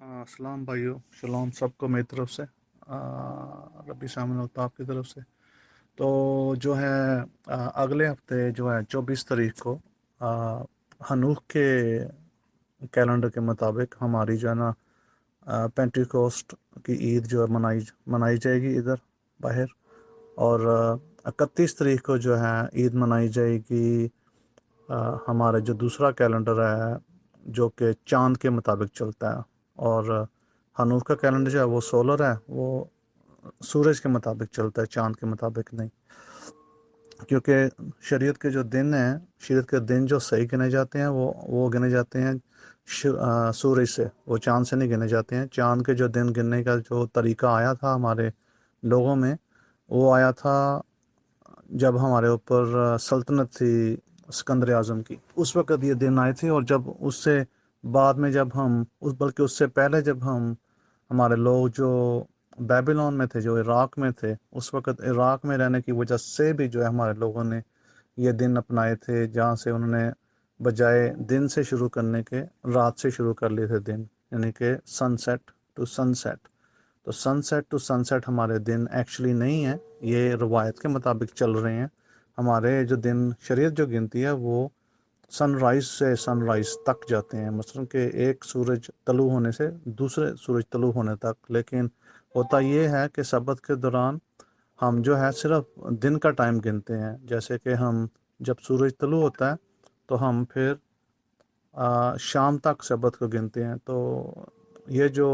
अस्सलाम भाइयों, शलोम सबको मेरी तरफ से। रबी शामिल होता आपकी तरफ से। तो जो है अगले हफ्ते जो है 24 तारीख को हनूक के कैलेंडर के मुताबिक हमारी जो है ना पेंटिकोस्ट की ईद जो है मनाई मनाई जाएगी इधर बाहर। और 31 तारीख को जो है ईद मनाई जाएगी हमारे जो दूसरा कैलेंडर है जो कि चांद के मुताबिक चलता है। और हनूफ का कैलेंडर जो है वो सोलर है, वो सूरज के मुताबिक चलता है, चांद के मुताबिक नहीं। क्योंकि शरीयत के जो दिन हैं, शरीयत के दिन जो सही गिने जाते हैं वो गिने जाते हैं सूरज से, वो चांद से नहीं गिने जाते हैं। चांद के जो दिन गिनने का जो तरीका आया था हमारे लोगों में, वो आया था जब हमारे ऊपर सल्तनत थी सिकंदर आज़म की, उस वक़्त ये दिन आए थे। और जब उससे बाद में जब हम उस बल्कि उससे पहले जब हम हमारे लोग जो बेबीलोन में थे, जो इराक़ में थे, उस वक़्त इराक़ में रहने की वजह से भी जो है हमारे लोगों ने ये दिन अपनाए थे, जहाँ से उन्होंने बजाय दिन से शुरू करने के रात से शुरू कर लिए थे दिन, यानी कि सनसेट टू सनसेट। तो सनसेट टू सनसेट हमारे दिन एक्चुअली नहीं है, ये रवायत के मुताबिक चल रहे हैं। हमारे जो दिन शरीयत जो गिनती है वो सनराइज से सनराइज तक जाते हैं, मसलन कि एक सूरज तलू होने से दूसरे सूरज तलू होने तक। लेकिन होता ये है कि सबत के दौरान हम जो है सिर्फ दिन का टाइम गिनते हैं। जैसे कि हम जब सूरज तलू होता है तो हम फिर शाम तक सबत को गिनते हैं। तो ये जो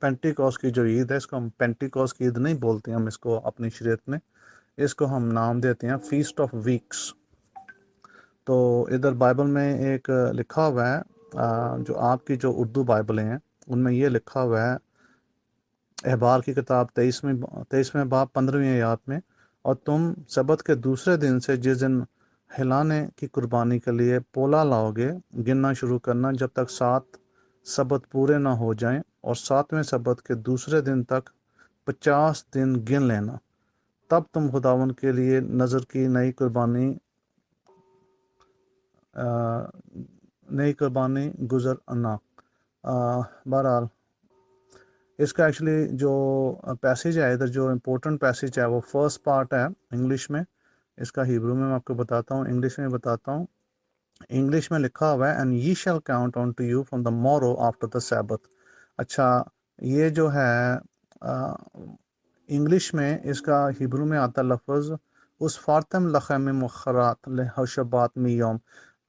पेंटिकॉस की जो ईद है, इसको हम पेंटिकॉस की ईद नहीं बोलते हैं हम इसको अपनी शरीयत में, इसको हम नाम देते हैं फीस्ट ऑफ वीक्स। तो इधर बाइबल में एक लिखा हुआ है, जो आपकी जो उर्दू बाइबलें हैं उनमें ये लिखा हुआ है, अहबार की किताब 23वें बाब 15वीं आयत में, और तुम सबत के दूसरे दिन से जिस दिन हिलाने की कुर्बानी के लिए पोला लाओगे, गिनना शुरू करना जब तक 7 सबत पूरे ना हो जाएं, और 7वें सबत के दूसरे दिन तक 50 दिन गिन लेना। तब तुम खुदावन के लिए नज़र की नई कुर्बानी गुजरना। बहरहाल इसका एक्चुअली जो पैसेज है इधर, जो इम्पोर्टेंट पैसेज है, वो फर्स्ट पार्ट है इंग्लिश में। इसका हिब्रू में मैं आपको बताता हूँ, इंग्लिश में बताता हूँ। इंग्लिश में लिखा हुआ है, and ye shall count unto you from the morrow after the Sabbath. अच्छा, ये जो है इंग्लिश में, इसका हिब्रू में आता लफ्ज़ उस फातम लखम मुखरात लहशबात मी यौम।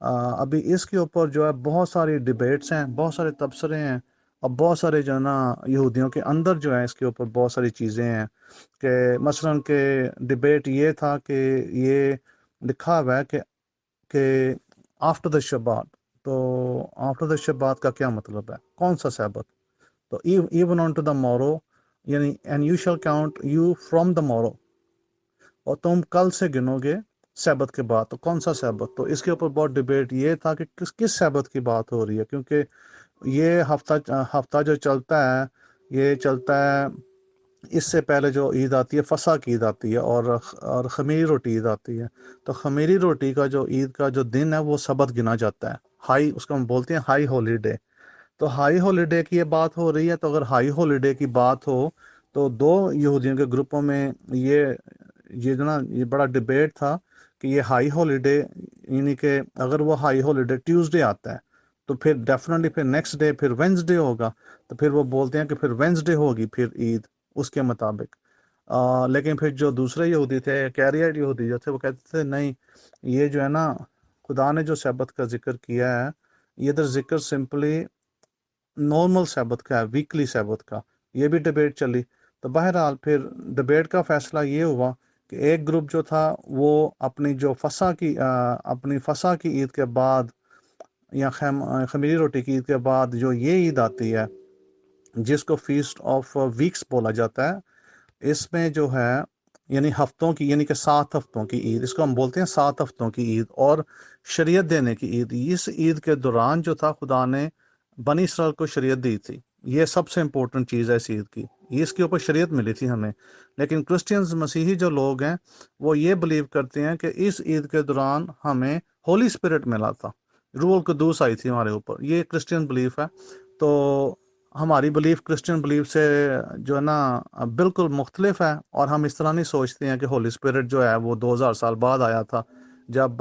अभी इसके ऊपर जो है बहुत सारी डिबेट्स हैं, बहुत सारे तबसरे हैं, और बहुत सारे जो है ना यहूदियों के अंदर जो है इसके ऊपर बहुत सारी चीज़ें हैं। कि मसलन के डिबेट ये था कि ये लिखा हुआ है कि आफ्टर द शबात, तो आफ्टर द शबात का क्या मतलब है, कौन सा सैबत? तो इवन ऑन टू द मोरो, यानी and you shall count you from the मोरो, और तुम कल से गिनोगे सैबत के बाद। तो कौन सा सैबत? तो इसके ऊपर बहुत डिबेट ये था कि किस किस सैबत की बात हो रही है, क्योंकि ये हफ्ता हफ्ता जो चलता है, ये चलता है, इससे पहले जो ईद आती है फसा की ईद आती है, और खमीरी रोटी ईद आती है। तो खमीरी रोटी का जो ईद का जो दिन है वो सबत गिना जाता है, हाई, उसको हम बोलते हैं हाई हॉलीडे। तो हाई हॉलीडे की ये बात हो रही है। तो अगर हाई हॉलीडे की बात हो, तो दो यहूदियों के ग्रुपों में ये जो ना ये बड़ा डिबेट था कि ये हाई हॉलीडे, यानी कि अगर वो हाई हॉलीडे ट्यूसडे आता है तो फिर डेफिनेटली फिर नेक्स्ट डे फिर वेंसडे होगा। तो फिर वो बोलते हैं कि फिर वेंसडे होगी फिर ईद उसके मुताबिक। लेकिन फिर जो दूसरे यहूदी थे, कैरियट यहूदी जो थे, वो कहते थे नहीं, ये जो है ना खुदा ने जो सब्त का जिक्र किया है, ये इधर जिक्र सिंपली नॉर्मल सैबत का है, वीकली सैबत का। ये भी डिबेट चली। तो बहरहाल फिर डिबेट का फैसला ये हुआ कि एक ग्रुप जो था वो अपनी फसा की ईद के बाद, या खमीरी रोटी की ईद के बाद जो ये ईद आती है जिसको फीस्ट ऑफ वीक्स बोला जाता है, इसमें जो है यानी हफ्तों की, यानी कि 7 हफ्तों की ईद, इसको हम बोलते हैं 7 हफ्तों की ईद और शरीयत देने की ईद। इस ईद के दौरान जो था खुदा ने बनी इसराइल को शरीयत दी थी। ये सबसे इम्पोर्टेंट चीज़ है इस ईद की, इसके ऊपर शरीयत मिली थी हमें। लेकिन क्रिश्चियंस, मसीही जो लोग हैं, वो ये बिलीव करते हैं कि इस ईद के दौरान हमें होली स्पिरिट मिला था, रूह अल कुद्दूस आई थी हमारे ऊपर। ये क्रिश्चियन बिलीफ है। तो हमारी बिलीफ क्रिश्चियन बिलीफ से जो है ना बिल्कुल मुख्तलिफ है, और हम इस तरह नहीं सोचते हैं कि होली स्पिरिट जो है वो 2000 साल बाद आया था, जब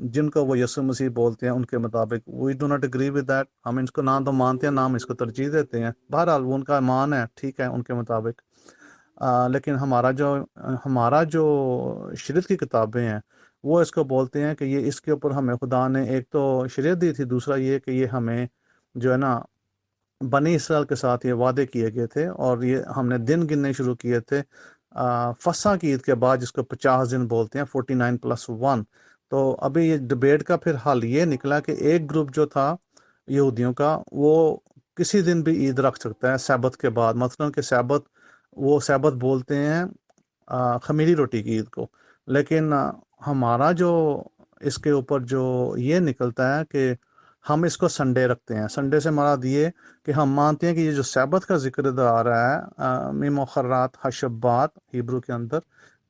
जिनको वो यीशु मसीह बोलते हैं उनके मुताबिक। We do not agree with that. हम इसको ना तो मानते हैं, ना हम इसको तरजीह देते हैं। बहरहाल वो उनका मान है, ठीक है, उनके मुताबिक। लेकिन हमारा जो शरीयत की किताबें हैं वो इसको बोलते हैं कि ये इसके ऊपर हमें खुदा ने एक तो शरीयत दी थी, दूसरा ये कि ये हमें जो है ना बनी इसराइल के साथ ये वादे किए गए थे, और ये हमने दिन गिनने शुरू किए थे फसा की ईद के बाद, जिसको 50 दिन बोलते हैं, 49+1। तो अभी ये डिबेट का फिर हल ये निकला कि एक ग्रुप जो था यहूदियों का, वो किसी दिन भी ईद रख सकता है सैबत के बाद। मसलन कि सैबत, वो सैबत बोलते हैं खमीरी रोटी की ईद को। लेकिन हमारा जो इसके ऊपर जो ये निकलता है कि हम इसको संडे रखते हैं। संडे से मराद ये कि हम मानते हैं कि ये जो सैबत का जिक्र इधर आ रहा है, मिमोखरात हशब्बात हिब्रू के अंदर,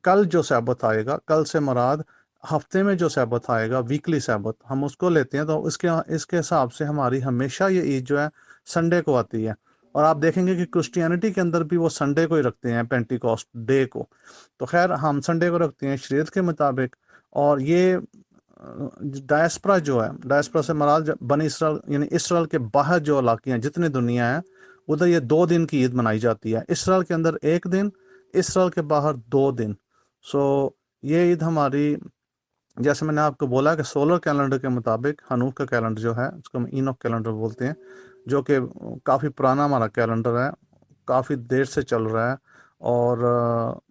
कल जो सैबत आएगा, कल से मराद हफ्ते में जो सैबत आएगा, वीकली सैबत, हम उसको लेते हैं। तो इसके इसके हिसाब से हमारी हमेशा ये ईद जो है संडे को आती है। और आप देखेंगे कि क्रिश्चियनिटी के अंदर भी वो संडे को ही रखते हैं, पेंटिकॉस्ट डे को। तो खैर हम संडे को रखते हैं शरीयत के मुताबिक। और ये डायस्परा जो है, डायस्परा से मराद बनी इसराइल, यानी इसराइल के बाहर जो इलाके हैं, जितनी दुनिया है, उधर ये 2 दिन की ईद मनाई जाती है। इसराइल के अंदर 1 दिन, इसराइल के बाहर 2 दिन। सो ये ईद हमारी, जैसे मैंने आपको बोला कि सोलर कैलेंडर के मुताबिक, हनूक का कैलेंडर जो है उसको हम इनोक कैलेंडर बोलते हैं, जो कि काफ़ी पुराना हमारा कैलेंडर है, काफ़ी देर से चल रहा है। और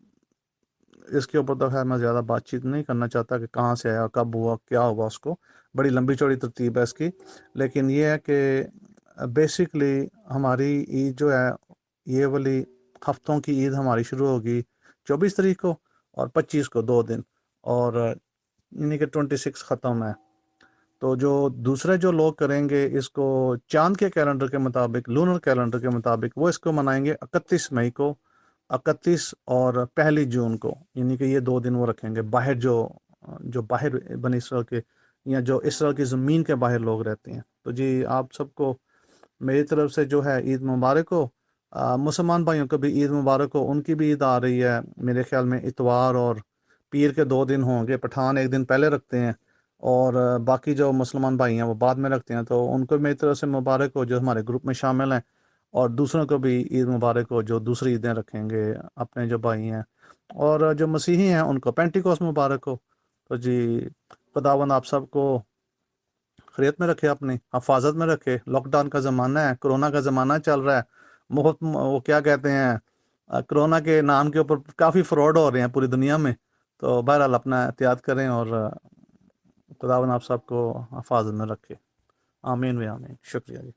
इसके ऊपर तो खैर मैं ज़्यादा बातचीत नहीं करना चाहता कि कहाँ से आया, कब हुआ, क्या हुआ, उसको बड़ी लंबी चौड़ी तरतीब है इसकी। लेकिन ये है कि बेसिकली हमारी ईद जो है, ये वाली हफ्तों की ईद हमारी शुरू होगी 24 तारीख को, और 25 को 2 दिन, और यानी कि 26 ख़त्म है। तो जो दूसरे जो लोग करेंगे इसको चांद के कैलेंडर के मुताबिक, लूनर कैलेंडर के मुताबिक, वो इसको मनाएंगे 31 मई को, 31 और 1 जून को। यानी कि ये 2 दिन वो रखेंगे बाहर, जो बाहर बनी इसराइल के, या जो इसराइल की ज़मीन के बाहर लोग रहते हैं। तो जी आप सबको मेरी तरफ से जो है ईद मुबारक हो। मुसलमान भाइयों को भी ईद मुबारक हो। उनकी भी ईद आ रही है, मेरे ख्याल में इतवार और पीर के 2 दिन होंगे। पठान एक दिन पहले रखते हैं, और बाकी जो मुसलमान भाई हैं वो बाद में रखते हैं। तो उनको मेरी तरफ से मुबारक हो जो हमारे ग्रुप में शामिल हैं, और दूसरों को भी ईद मुबारक हो जो दूसरी ईदें रखेंगे, अपने जो भाई हैं। और जो मसीही हैं उनको पेंटिकोस मुबारक हो। तो जी खुदावंद आप सबको खैरियत में रखे, अपनी हफाजत में रखे। लॉकडाउन का ज़माना है, कोरोना का ज़माना चल रहा है। बहुत वो क्या कहते हैं, कोरोना के नाम के ऊपर काफ़ी फ्रॉड हो रहे हैं पूरी दुनिया में। तो बहरहाल अपना एहतियात करें, और खुदावन आप सबको हफाजत में रखे। आमीन व आमीन। शुक्रिया जी।